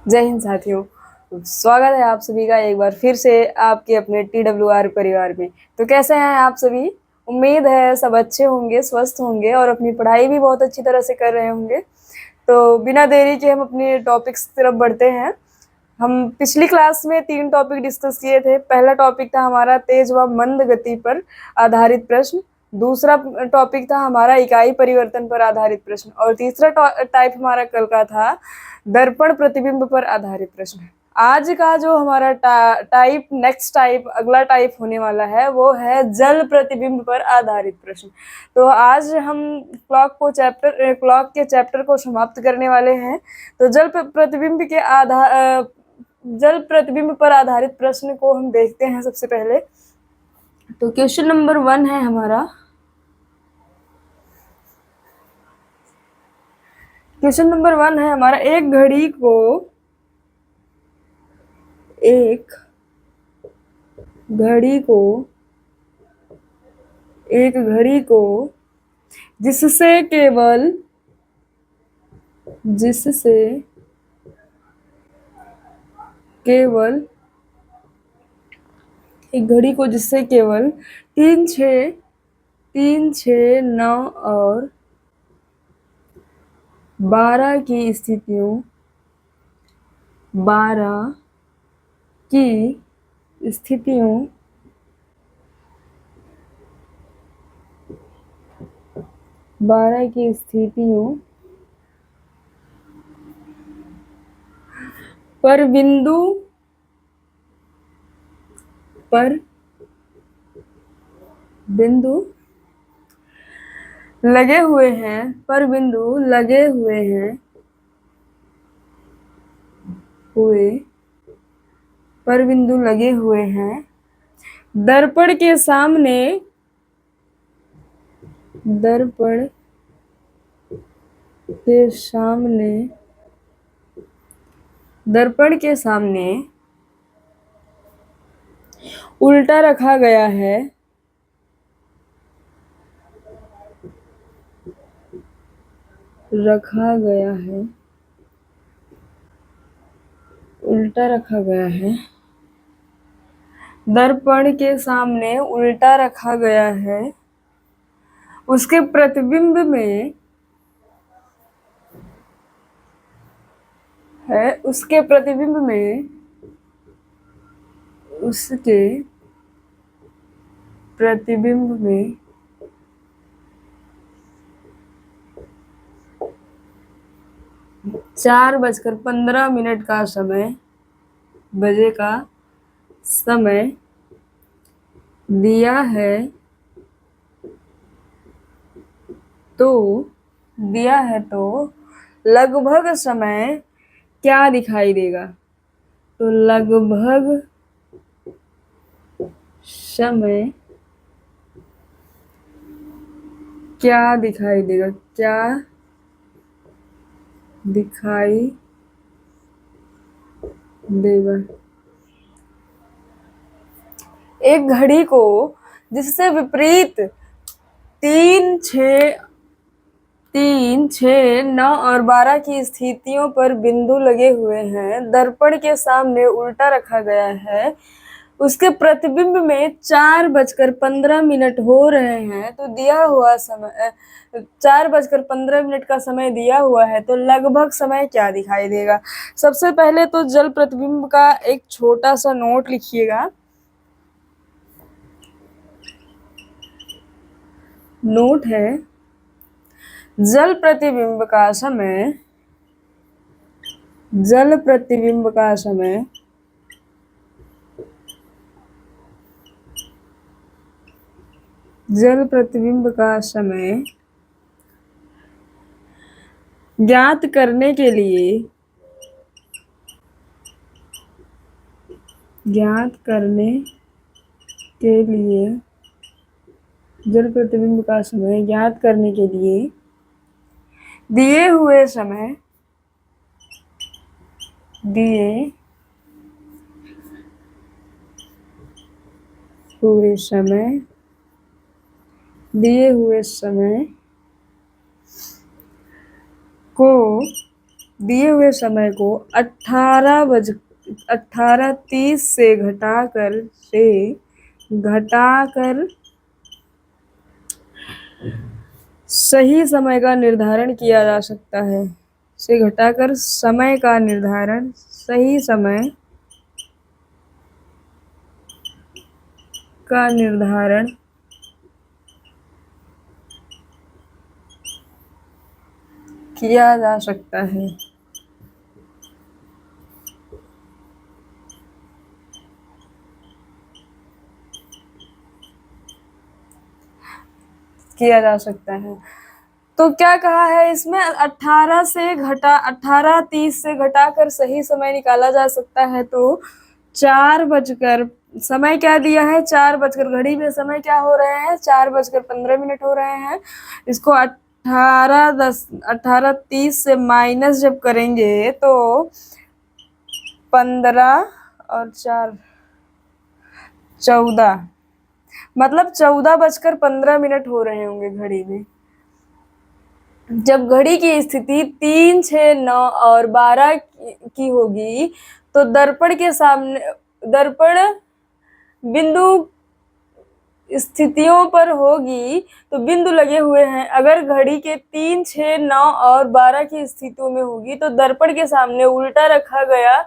जय हिंद साथियों। स्वागत है आप सभी का एक बार फिर से आपके अपने TWR परिवार में। तो कैसे हैं आप सभी? उम्मीद है सब अच्छे होंगे, स्वस्थ होंगे और अपनी पढ़ाई भी बहुत अच्छी तरह से कर रहे होंगे। तो बिना देरी के हम अपने टॉपिक्स की तरफ बढ़ते हैं। हम पिछली क्लास में 3 टॉपिक डिस्कस किए थे। पहला टॉपिक था हमारा तेज व मंद गति पर आधारित प्रश्न, दूसरा टॉपिक था हमारा इकाई परिवर्तन पर आधारित प्रश्न और तीसरा टाइप हमारा कल का था दर्पण प्रतिबिंब पर आधारित प्रश्न। आज का जो हमारा नेक्स्ट टाइप अगला टाइप होने वाला है वो है जल प्रतिबिंब पर आधारित प्रश्न। तो आज हम क्लॉक के चैप्टर को समाप्त करने वाले हैं। तो जल प्रतिबिंब पर आधारित प्रश्न को हम देखते हैं। सबसे पहले तो क्वेश्चन नंबर 1 है हमारा। क्वेश्चन नंबर 1 है हमारा, एक घड़ी को जिससे केवल 3, 6, 9 और 12 की स्थितियों पर बिंदु लगे हुए हैं। दर्पण के सामने उल्टा रखा गया है। दर्पण के सामने उल्टा रखा गया है। उसके प्रतिबिंब में उसके प्रतिबिंब में 4:15 का बजे का समय दिया है। तो लगभग समय क्या दिखाई देगा? तो लगभग समय क्या दिखाई देगा? एक घड़ी को जिससे विपरीत 3, 6, 9 और 12 की स्थितियों पर बिंदु लगे हुए हैं, दर्पण के सामने उल्टा रखा गया है, उसके प्रतिबिंब में 4:15 हो रहे हैं। तो दिया हुआ समय 4:15 का समय दिया हुआ है, तो लगभग समय क्या दिखाई देगा? सबसे पहले तो जल प्रतिबिंब का एक छोटा सा नोट लिखिएगा। नोट है, जल प्रतिबिंब का समय ज्ञात करने के लिए जल प्रतिबिंब का समय ज्ञात करने के लिए दिए हुए समय को दिए हुए समय को 18:30 से घटाकर सही समय का निर्धारण किया जा सकता है। से घटाकर समय का निर्धारण, सही समय का निर्धारण किया जा सकता है। किया जा सकता है। तो क्या कहा है इसमें, 18:30 से घटाकर सही समय निकाला जा सकता है। तो 4 बजकर, समय क्या दिया है, 4 बजकर, घड़ी में समय क्या हो रहे हैं, 4:15 हो रहे हैं। इसको 18:30 से माइनस जब करेंगे तो 15 और 4 14, मतलब 14:15 हो रहे होंगे घड़ी में। जब घड़ी की स्थिति 3, 6, 9 और 12 की होगी तो दर्पण के सामने, दर्पण बिंदु स्थितियों पर होगी तो बिंदु लगे हुए हैं। अगर घड़ी के 3, 6, 9 और 12 की स्थितियों में होगी तो दर्पण के सामने उल्टा रखा गया,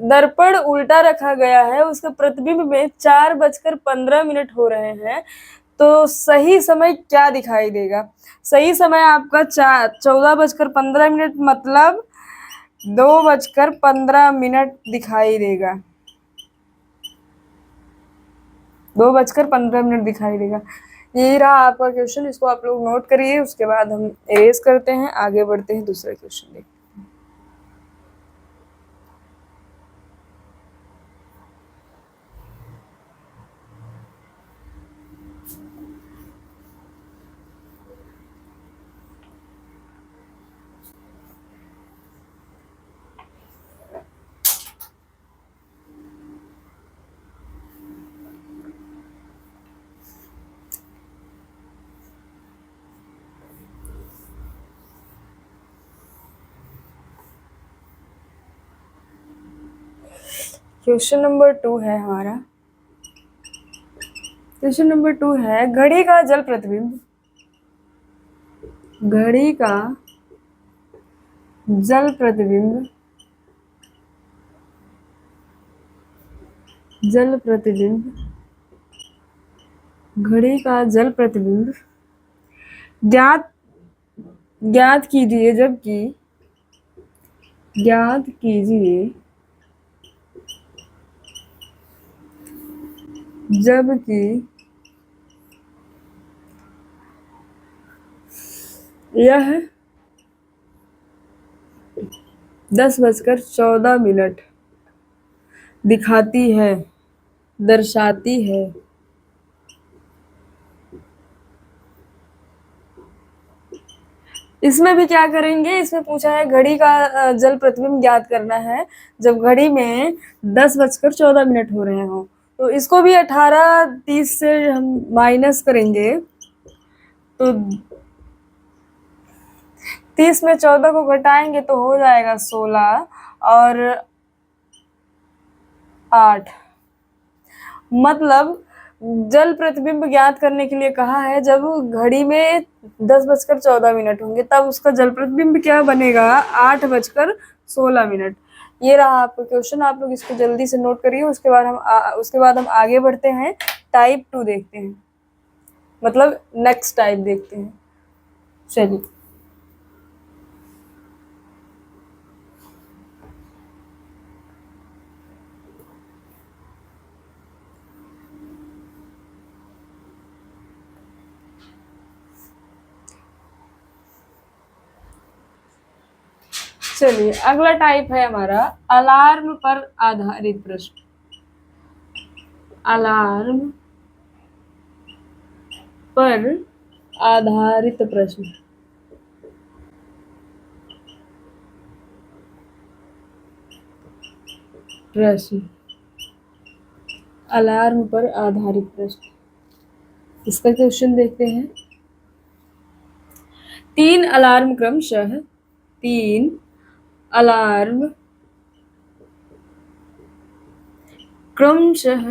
दर्पण उल्टा रखा गया है, उसके प्रतिबिंब में 4:15 हो रहे हैं। तो सही समय क्या दिखाई देगा, सही समय आपका 14:15, मतलब 2:15 दिखाई देगा। 2:15 दिखाई देगा। यही रहा आपका क्वेश्चन, इसको आप लोग नोट करिए। उसके बाद हम एरेज करते हैं, आगे बढ़ते हैं, दूसरा क्वेश्चन देखते हैं। क्वेश्चन नंबर 2 है हमारा। क्वेश्चन नंबर 2 है, घड़ी का जल प्रतिबिंब, घड़ी का जल प्रतिबिंब, जल प्रतिबिंब, घड़ी का जल प्रतिबिंब ज्ञात कीजिए, जबकि यह 10:14 दिखाती है, दर्शाती है। इसमें भी क्या करेंगे, इसमें पूछा है घड़ी का जल प्रतिबिंब ज्ञात करना है जब घड़ी में 10:14 हो रहे हो। तो इसको भी 18:30 से हम माइनस करेंगे तो 30 में 14 को घटाएंगे तो हो जाएगा 16 और 8। मतलब जल प्रतिबिंब ज्ञात करने के लिए कहा है जब घड़ी में 10:14 होंगे तब उसका जल प्रतिबिंब क्या बनेगा, 8:16। ये रहा आपका क्वेश्चन, आप लोग इसको जल्दी से नोट करिए। उसके बाद हम आगे बढ़ते हैं, टाइप 2 देखते हैं, मतलब नेक्स्ट टाइप देखते हैं। चलिए, अगला टाइप है हमारा अलार्म पर आधारित प्रश्न। अलार्म पर आधारित प्रश्न। अलार्म पर आधारित प्रश्न, इसका क्वेश्चन देखते हैं। 3 अलार्म क्रमशः 3 अलार्म क्रमशः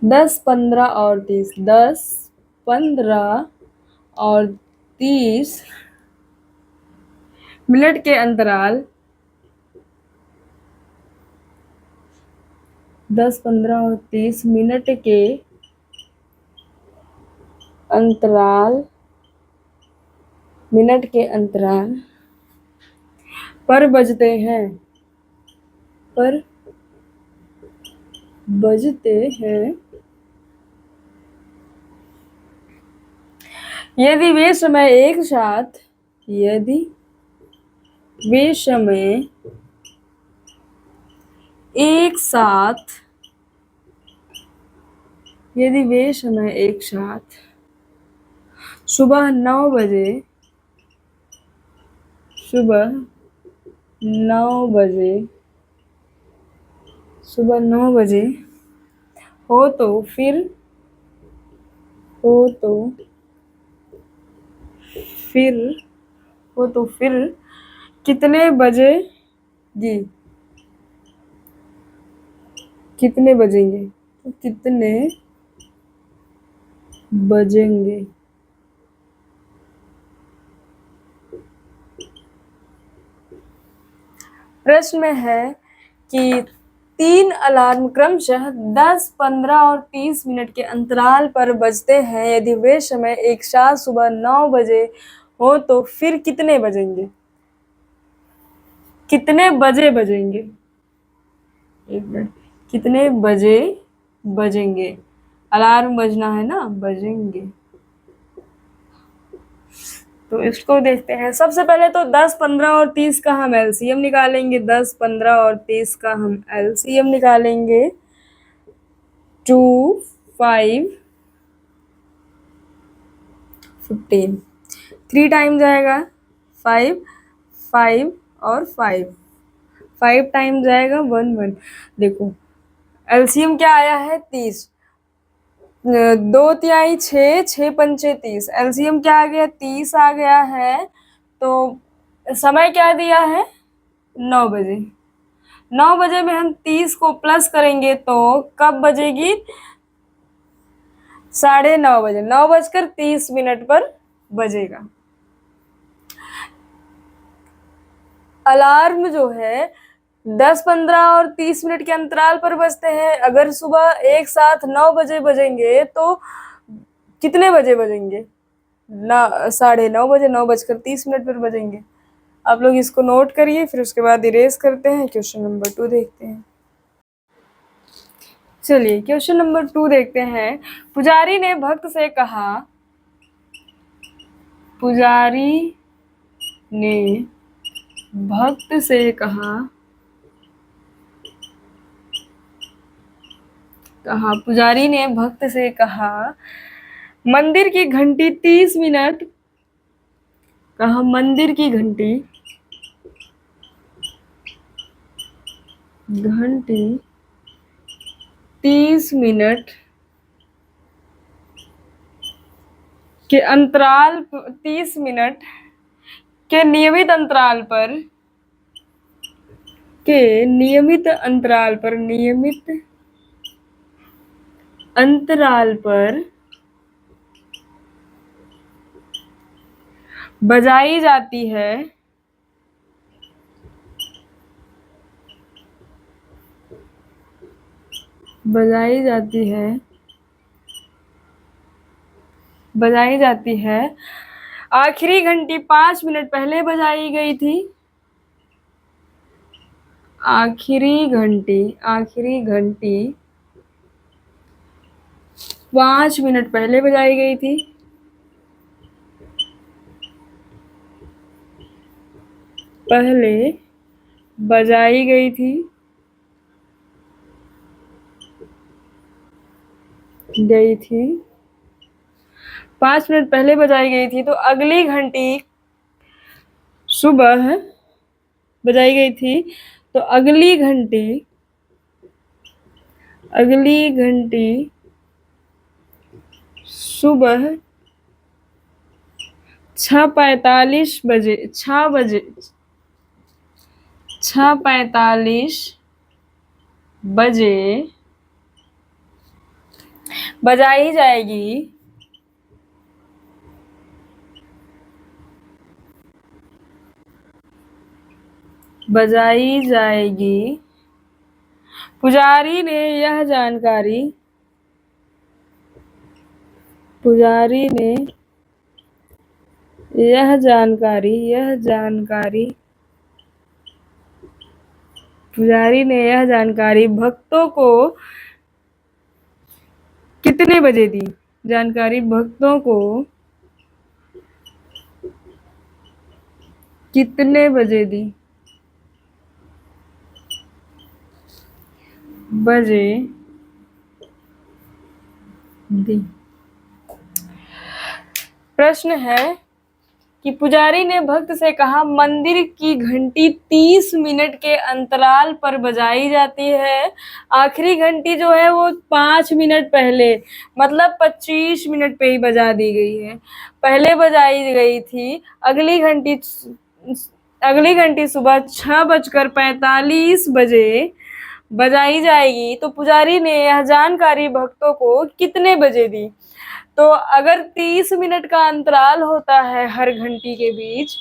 10, 15 और 30, 10, 15 और 30 मिनट के अंतराल 10, 15 और 30 मिनट के अंतराल पर बजते हैं यदि वे समय एक साथ सुबह 9 बजे हो तो फिर कितने बजेंगे? प्रश्न में है कि 3 अलार्म क्रमशः 10, 15 और 30 मिनट के अंतराल पर बजते हैं। यदि वे समय एक साथ सुबह 9 बजे हो तो फिर कितने बजेंगे? कितने बजे बजेंगे? एक मिनट, कितने बजे बजेंगे? अलार्म बजना है ना, बजेंगे। तो इसको देखते हैं। सबसे पहले तो 10, 15 और 30 का हम एलसीएम निकालेंगे। 10, 15 और 30 का हम एलसीएम निकालेंगे। 2, 5, 15, 3 टाइम जाएगा 5, 5 और 5 टाइम जाएगा 1, 1। देखो एलसीएम क्या आया है? 30, 2 तिहाई 6, 6 पंचे 30। एलसीएम क्या आ गया? 30 आ गया है। तो समय क्या दिया है? 9 बजे। 9 बजे में हम 30 को प्लस करेंगे तो कब बजेगी? 9:30 बजे, 9:30 पर बजेगा। अलार्म जो है 10, 15 और 30 मिनट के अंतराल पर बजते हैं। अगर सुबह एक साथ 9 बजे बजेंगे तो कितने बजे बजेंगे? 9:30 बजे, 9:30 पर बजेंगे। आप लोग इसको नोट करिए, फिर उसके बाद इरेज करते हैं। क्वेश्चन नंबर 2 देखते हैं। चलिए क्वेश्चन नंबर 2 देखते हैं। पुजारी ने भक्त से कहा, पुजारी ने भक्त से कहा, पुजारी ने भक्त से कहा, मंदिर की घंटी 30 मिनट, कहा मंदिर की घंटी 30 मिनट के अंतराल, 30 मिनट के नियमित अंतराल पर, नियमित अंतराल पर बजाई जाती है, बजाई जाती है। आखिरी घंटी 5 मिनट पहले बजाई गई थी। आखिरी घंटी 5 मिनट पहले बजाई गई थी। पहले बजाई गई थी, 5 मिनट पहले बजाई गई थी। तो अगली घंटी सुबह बजाई गई थी। तो अगली घंटी सुबह 6:45 बजे, 6 बजे, 6:45 बजे बजाई जाएगी बजाई जाएगी। पुजारी ने यह जानकारी पुजारी ने यह जानकारी पुजारी ने यह जानकारी भक्तों को कितने बजे दी? जानकारी भक्तों को कितने बजे दी? बजे दी। प्रश्न है कि पुजारी ने भक्त से कहा मंदिर की घंटी 30 मिनट के अंतराल पर बजाई जाती है। आखिरी घंटी जो है वो 5 मिनट पहले, मतलब 25 मिनट पे ही बजा दी गई है। पहले बजाई गई थी। अगली घंटी सुबह 6:45 बजे बजाई जाएगी। तो पुजारी ने यह जानकारी भक्तों को कितने बजे दी? तो अगर 30 मिनट का अंतराल होता है हर घंटी के बीच,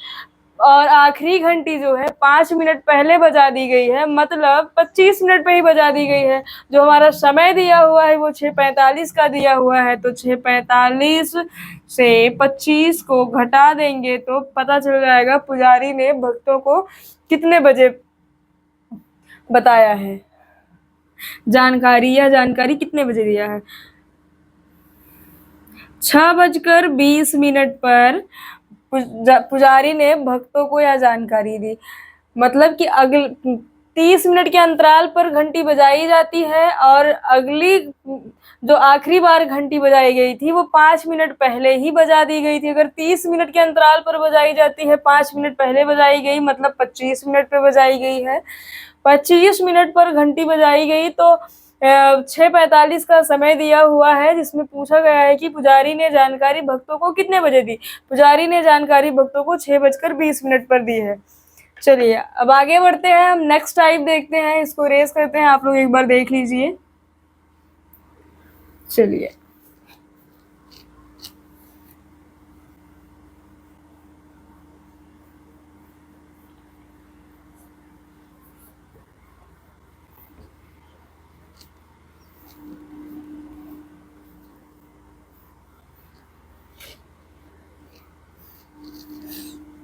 और आखिरी घंटी जो है 5 मिनट पहले बजा दी गई है, मतलब 25 मिनट पे ही बजा दी गई है। जो हमारा समय दिया हुआ है वो 6:45 का दिया हुआ है, तो 6:45 से 25 को घटा देंगे तो पता चल जाएगा पुजारी ने भक्तों को कितने बजे बताया है, जानकारी कितने बजे दिया है। 6:20 पर पुजारी ने भक्तों को यह जानकारी दी। मतलब कि 30 मिनट के अंतराल पर घंटी बजाई जाती है, और अगली जो आखिरी बार घंटी बजाई गई थी वो 5 मिनट पहले ही बजा दी गई थी। अगर 30 मिनट के अंतराल पर बजाई जाती है, 5 मिनट पहले बजाई गई, मतलब 25 मिनट पे बजाई गई है। 25 मिनट पर घंटी बजाई गई तो 6:45 का समय दिया हुआ है, जिसमें पूछा गया है कि पुजारी ने जानकारी भक्तों को कितने बजे दी। पुजारी ने जानकारी भक्तों को 6:20 पर दी है। चलिए अब आगे बढ़ते हैं, हम नेक्स्ट टाइप देखते हैं, इसको रेस करते हैं, आप लोग एक बार देख लीजिए। चलिए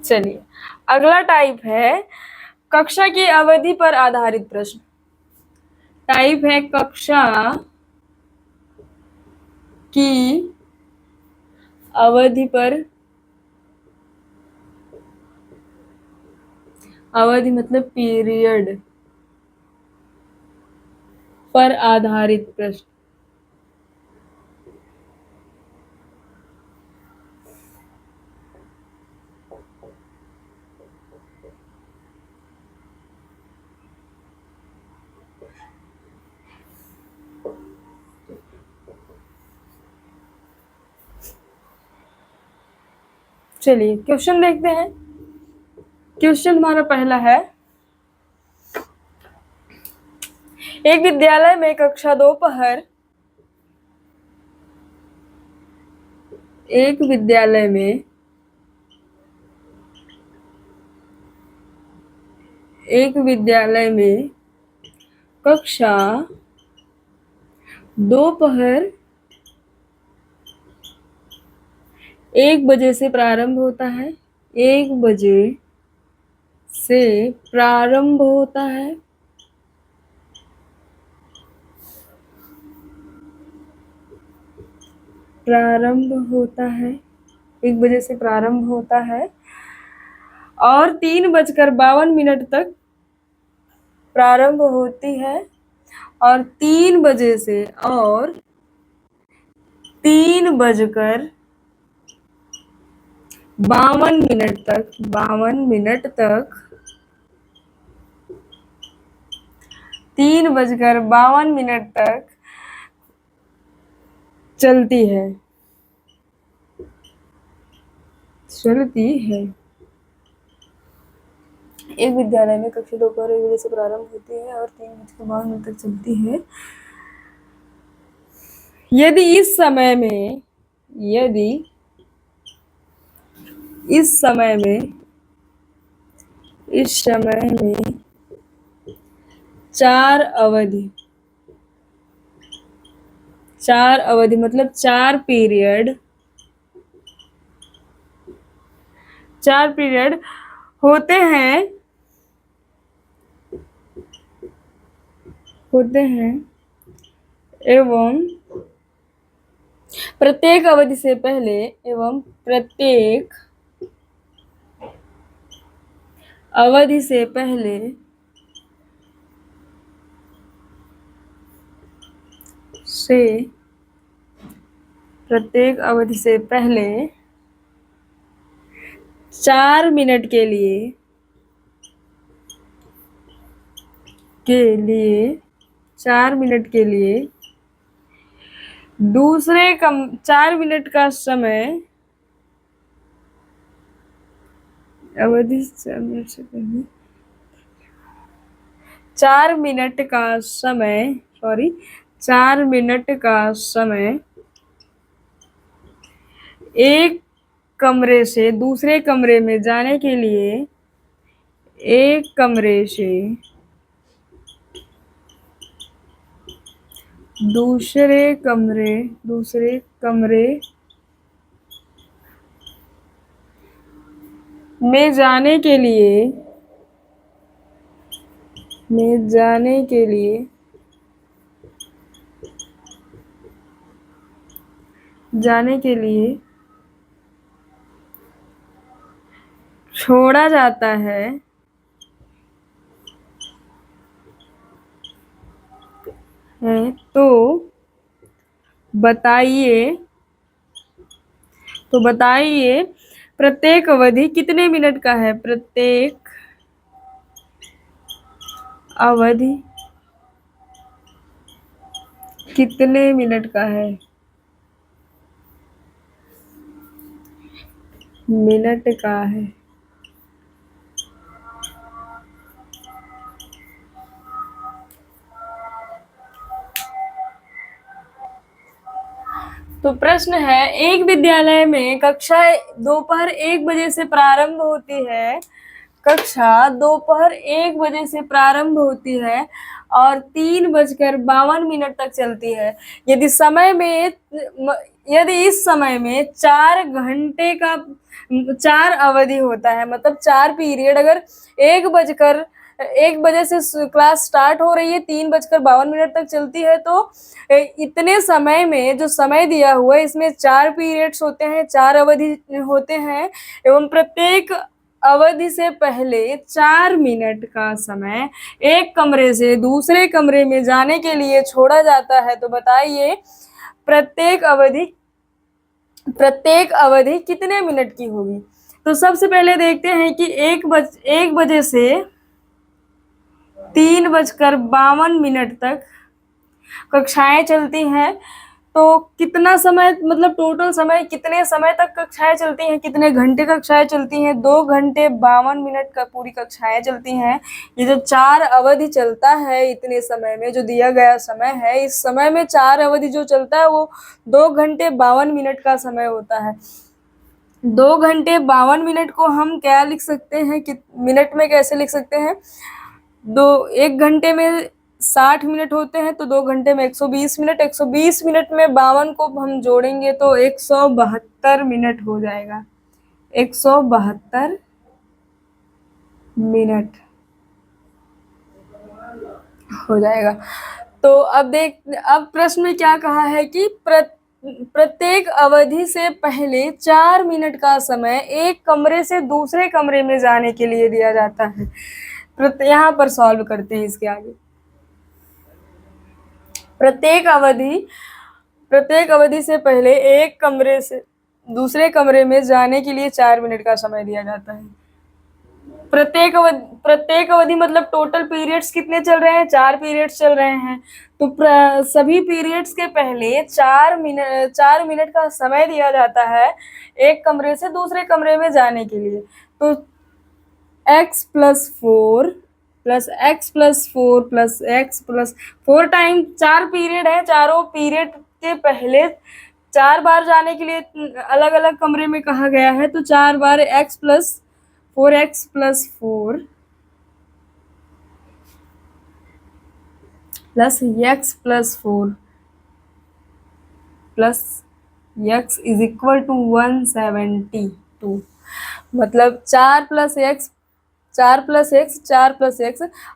चलिए अगला टाइप है कक्षा की अवधि पर आधारित प्रश्न। टाइप है कक्षा की अवधि पर, अवधि मतलब पीरियड पर आधारित प्रश्न। चलिए क्वेश्चन देखते हैं। क्वेश्चन हमारा पहला है, एक विद्यालय में कक्षा दोपहर एक विद्यालय में कक्षा दोपहर 1 बजे से प्रारंभ होता है। 1 बजे से प्रारंभ होता है। प्रारंभ होता है 1 बजे से प्रारंभ होता है और 3:52 तक प्रारंभ होती है, और 3 बजे से और 3:52 तक 3:52 तक चलती है। चलती है। एक विद्यालय में कक्षा दोपहर 1 बजे से प्रारंभ होती है और 3:52 तक चलती है। यदि इस समय में चार अवधि मतलब 4 पीरियड होते हैं एवं प्रत्येक अवधि से पहले 4 मिनट के लिए 4 मिनट के लिए 4 मिनट का समय अवधि 4 मिनट से पहले 4 मिनट का समय एक कमरे से दूसरे कमरे में जाने के लिए दूसरे कमरे में जाने के लिए छोड़ा जाता है तो बताइए प्रत्येक अवधि कितने मिनट का है? प्रत्येक अवधि कितने मिनट का है? मिनट का है। तो प्रश्न है, एक विद्यालय में कक्षा दोपहर 1 बजे से प्रारंभ होती है और 3:52 तक चलती है। यदि इस समय में 4 अवधि होता है, मतलब 4 पीरियड, अगर 1 बजे से क्लास स्टार्ट हो रही है, 3:52 तक चलती है, तो इतने समय में जो समय दिया हुआ है इसमें 4 पीरियड्स होते हैं, 4 अवधि होते हैं एवं प्रत्येक अवधि से पहले 4 मिनट का समय एक कमरे से दूसरे कमरे में जाने के लिए छोड़ा जाता है। तो बताइए प्रत्येक अवधि कितने मिनट की होगी? तो सबसे पहले देखते हैं कि 1 बजे से 3:52 तक कक्षाएं चलती हैं। तो कितना समय, मतलब टोटल समय, कितने समय तक कक्षाएं चलती हैं, कितने घंटे कक्षाएं चलती हैं? 2 घंटे 52 का पूरी कक्षाएं चलती हैं। ये जो 4 अवधि चलता है इतने समय में, जो दिया गया समय है, इस समय में 4 अवधि जो चलता है वो 2 घंटे 52 मिनट का समय होता है। 2 घंटे 52 मिनट को हम क्या लिख सकते हैं कि मिनट में कैसे लिख सकते हैं? 1 घंटे में 60 मिनट होते हैं, तो 2 घंटे में 120 मिनट, 120 मिनट में 52 को हम जोड़ेंगे तो 172 मिनट हो जाएगा। 172 मिनट हो जाएगा। तो अब प्रश्न में क्या कहा है कि प्रत्येक अवधि से पहले 4 मिनट का समय एक कमरे से दूसरे कमरे में जाने के लिए दिया जाता है। यहाँ पर सॉल्व करते हैं इसके आगे। प्रत्येक अवधि से पहले एक कमरे से दूसरे कमरे में जाने के लिए 4 मिनट का समय दिया जाता है। प्रत्येक अवधि मतलब टोटल पीरियड्स कितने चल रहे हैं, 4 पीरियड्स चल रहे हैं। तो सभी पीरियड्स के पहले 4 मिनट का समय दिया जाता है एक कमरे से दूसरे कमरे में जाने के लिए। तो x+4 टाइम 4 पीरियड है, चारों पीरियड के पहले 4 बार जाने के लिए अलग अलग कमरे में कहा गया है। तो 4 बार x+4 plus x+4 plus x is equal to 172। मतलब 4+x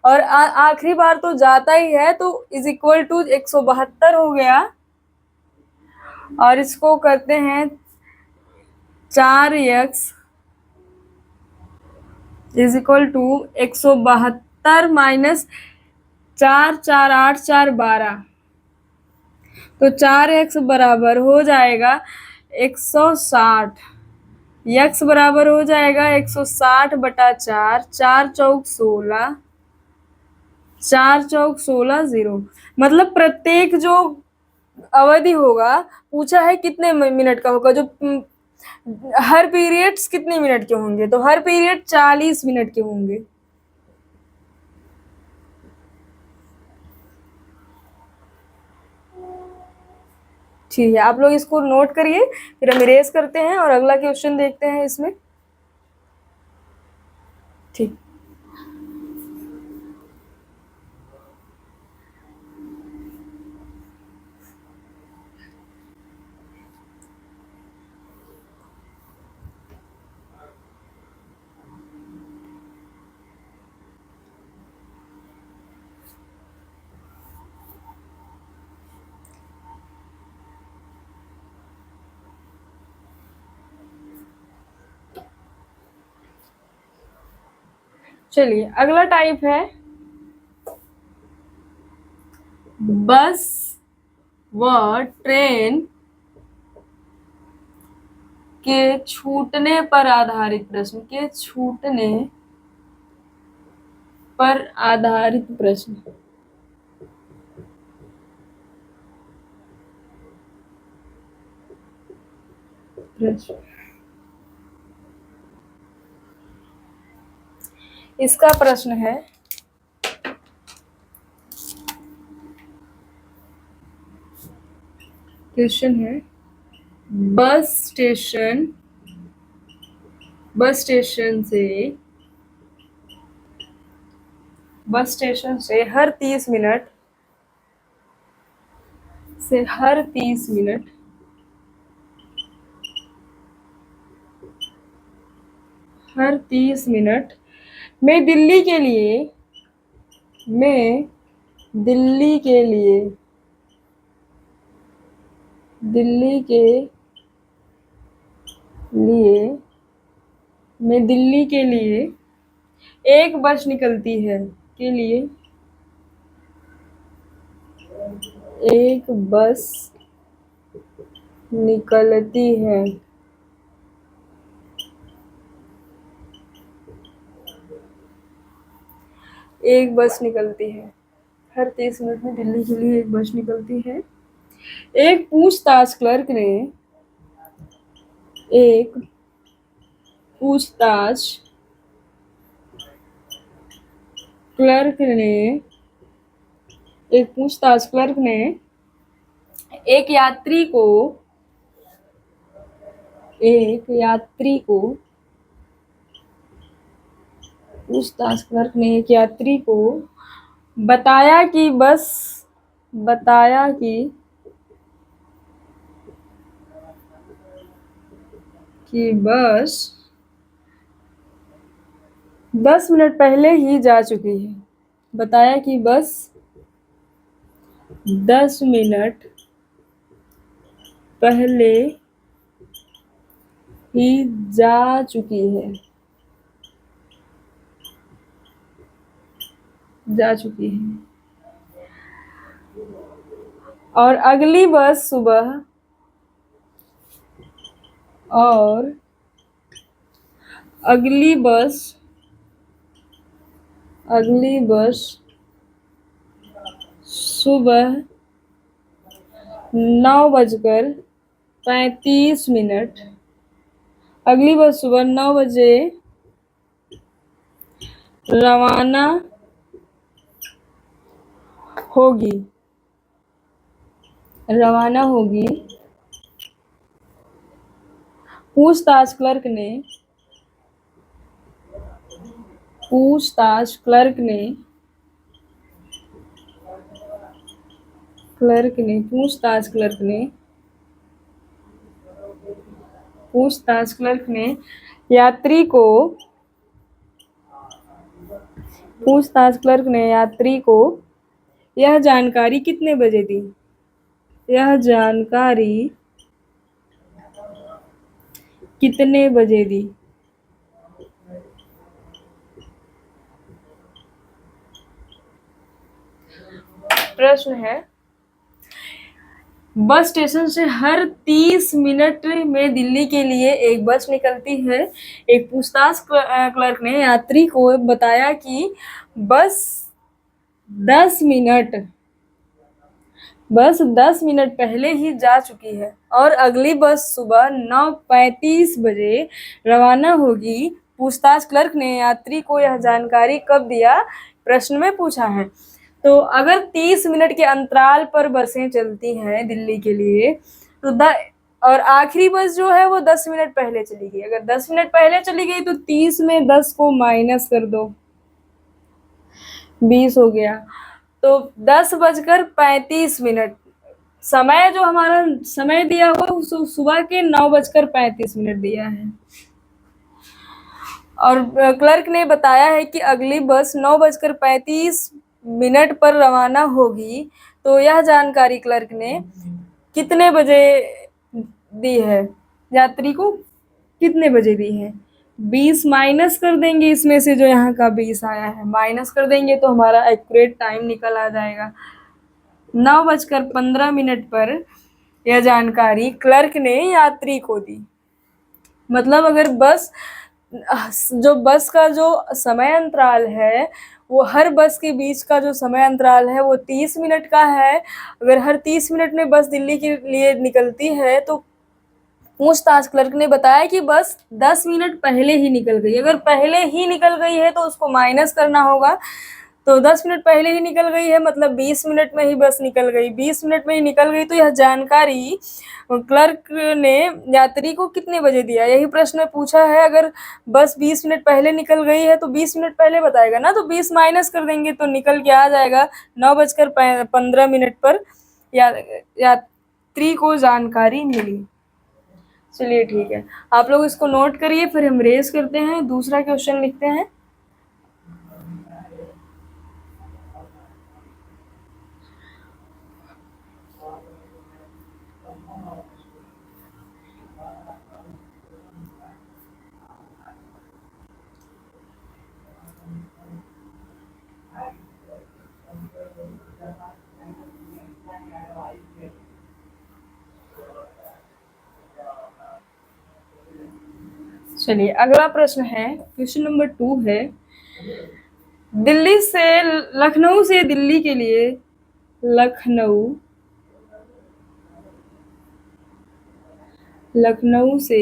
और आखिरी बार तो जाता ही है, तो इज इक्वल टू 172 हो गया। और इसको करते हैं 4x is equal to 172 minus 4, 4 8 4 12। तो 4x बराबर हो जाएगा 160। x बराबर हो जाएगा 160/4, 4 चौक 16, 4 चौक 16 0। मतलब प्रत्येक जो अवधि होगा पूछा है कितने मिनट का होगा, जो हर पीरियड्स कितने मिनट के होंगे, तो हर पीरियड 40 मिनट के होंगे। ठीक है, आप लोग इसको नोट करिए, फिर हम इरेज करते हैं और अगला क्वेश्चन देखते हैं इसमें। ठीक, चलिए अगला टाइप है बस व ट्रेन के छूटने पर आधारित प्रश्न, के छूटने पर आधारित प्रश्न। इसका प्रश्न है क्वेश्चन है बस स्टेशन से हर 30 मिनट में दिल्ली के लिए एक बस निकलती है, के लिए एक बस निकलती है। एक बस निकलती है, हर 30 मिनट में दिल्ली के लिए एक बस निकलती है। एक पूछताछ क्लर्क ने एक पूछताछ क्लर्क ने एक यात्री को बताया कि बस 10 मिनट पहले ही जा चुकी है। बताया कि बस 10 मिनट पहले ही जा चुकी है। और अगली बस अगली बस सुबह 9:35। अगली बस सुबह 9 बजे रवाना होगी। रवाना होगी। पूछताछ क्लर्क ने पूछताछ क्लर्क ने पूछताछ क्लर्क ने पूछताछ क्लर्क ने यात्री को पूछताछ क्लर्क ने यात्री को यह जानकारी कितने बजे दी? यह जानकारी कितने बजे दी? प्रश्न है, बस स्टेशन से हर 30 मिनट में दिल्ली के लिए एक बस निकलती है। एक पूछताछ क्लर्क ने यात्री को बताया कि बस 10 मिनट पहले ही जा चुकी है और अगली बस सुबह 9:35 बजे रवाना होगी। पूछताछ क्लर्क ने यात्री को यह जानकारी कब दिया? प्रश्न में पूछा है। तो अगर 30 मिनट के अंतराल पर बसें चलती हैं दिल्ली के लिए, तो और आखिरी बस जो है वो 10 मिनट पहले चली गई। अगर 10 मिनट पहले चली गई तो 30 में 10 को माइनस कर दो, 20 हो गया। तो 10:35। समय जो हमारा समय दिया हुआ सुबह के 9:35 दिया है। और क्लर्क ने बताया है कि अगली बस 9:35 पर रवाना होगी। तो यह जानकारी क्लर्क ने कितने बजे दी है? यात्री को कितने बजे दी है? 20 माइनस कर देंगे इसमें से, जो यहाँ का 20 आया है माइनस कर देंगे तो हमारा एक्यूरेट टाइम निकल आ जाएगा। 9:15 पर यह जानकारी क्लर्क ने यात्री को दी। मतलब अगर बस का जो समय अंतराल है वो हर बस के बीच का जो समय अंतराल है वो 30 मिनट का है। अगर हर 30 मिनट में बस दिल्ली के लिए निकलती है तो पूछताछ क्लर्क ने बताया कि बस 10 मिनट पहले ही निकल गई। अगर पहले ही निकल गई है तो उसको माइनस करना होगा। तो 10 मिनट पहले ही निकल गई है मतलब 20 मिनट में ही बस निकल गई। 20 मिनट में ही निकल गई तो यह जानकारी क्लर्क ने यात्री को कितने बजे दिया? यही प्रश्न पूछा है। अगर बस 20 मिनट पहले निकल गई है तो 20 मिनट पहले बताएगा ना, तो 20 माइनस कर देंगे तो निकल के आ जाएगा 9:15 पर यात्री को जानकारी मिली। चलिए ठीक है, आप लोग इसको नोट करिए, फिर हम रेस करते हैं, दूसरा क्वेश्चन लिखते हैं। चलिए अगला प्रश्न है, क्वेश्चन नंबर 2 है, लखनऊ से दिल्ली के लिए लखनऊ से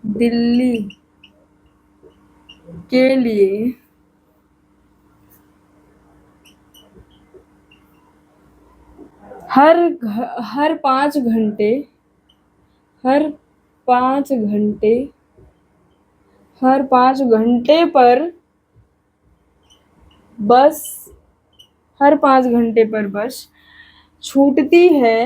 दिल्ली के लिए हर 5 घंटे पर बस छूटती है।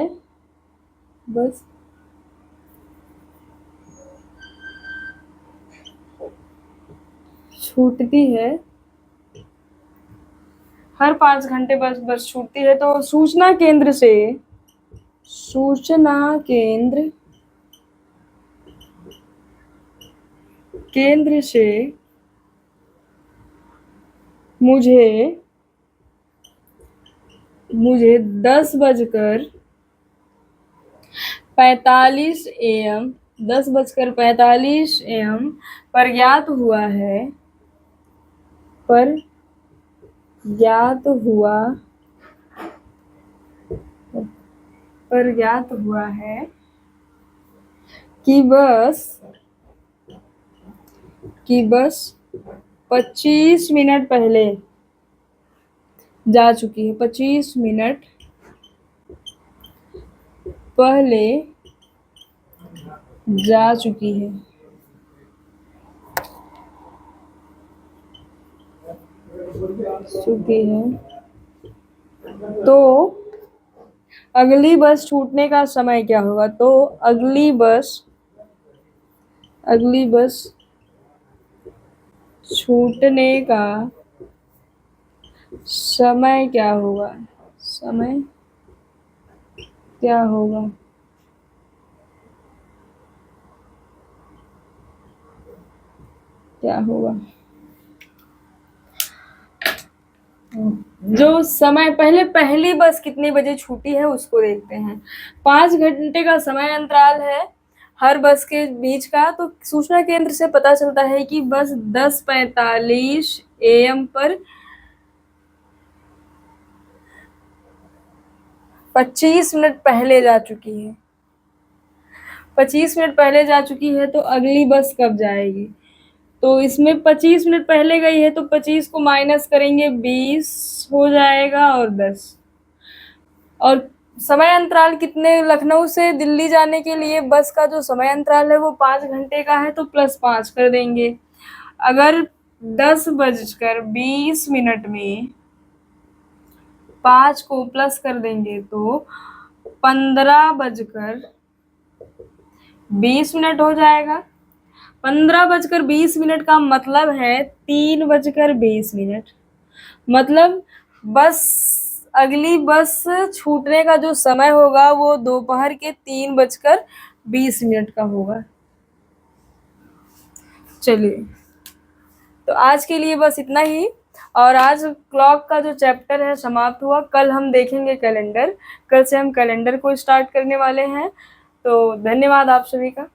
हर 5 घंटे बस छूटती है। तो सूचना केंद्र से मुझे 10:45 AM पर ज्ञात हुआ है पर ज्ञात हुआ है कि बस 25 मिनट पहले जा चुकी है। 25 मिनट पहले जा चुकी है। तो अगली बस छूटने का समय क्या होगा? तो अगली बस छूटने का समय क्या होगा? जो समय पहली बस कितने बजे छूटी है उसको देखते हैं। 5 घंटे का समय अंतराल है हर बस के बीच का। तो सूचना केंद्र से पता चलता है कि बस 10:45 AM पर 25 मिनट पहले जा चुकी है। 25 मिनट पहले जा चुकी है तो अगली बस कब जाएगी? तो इसमें 25 मिनट पहले गई है तो 25 को माइनस करेंगे, 20 हो जाएगा और 10। और समय अंतराल कितने? लखनऊ से दिल्ली जाने के लिए बस का जो समय अंतराल है वो 5 घंटे का है, तो +5 कर देंगे। अगर 10:20 में 5 को प्लस कर देंगे तो 15:20 हो जाएगा। 15:20 का मतलब है 3:20। मतलब अगली बस छूटने का जो समय होगा वो दोपहर के 3:20 का होगा। चलिए, तो आज के लिए बस इतना ही। और आज क्लॉक का जो चैप्टर है समाप्त हुआ। कल हम देखेंगे कैलेंडर। कल से हम कैलेंडर को स्टार्ट करने वाले हैं। तो धन्यवाद आप सभी का।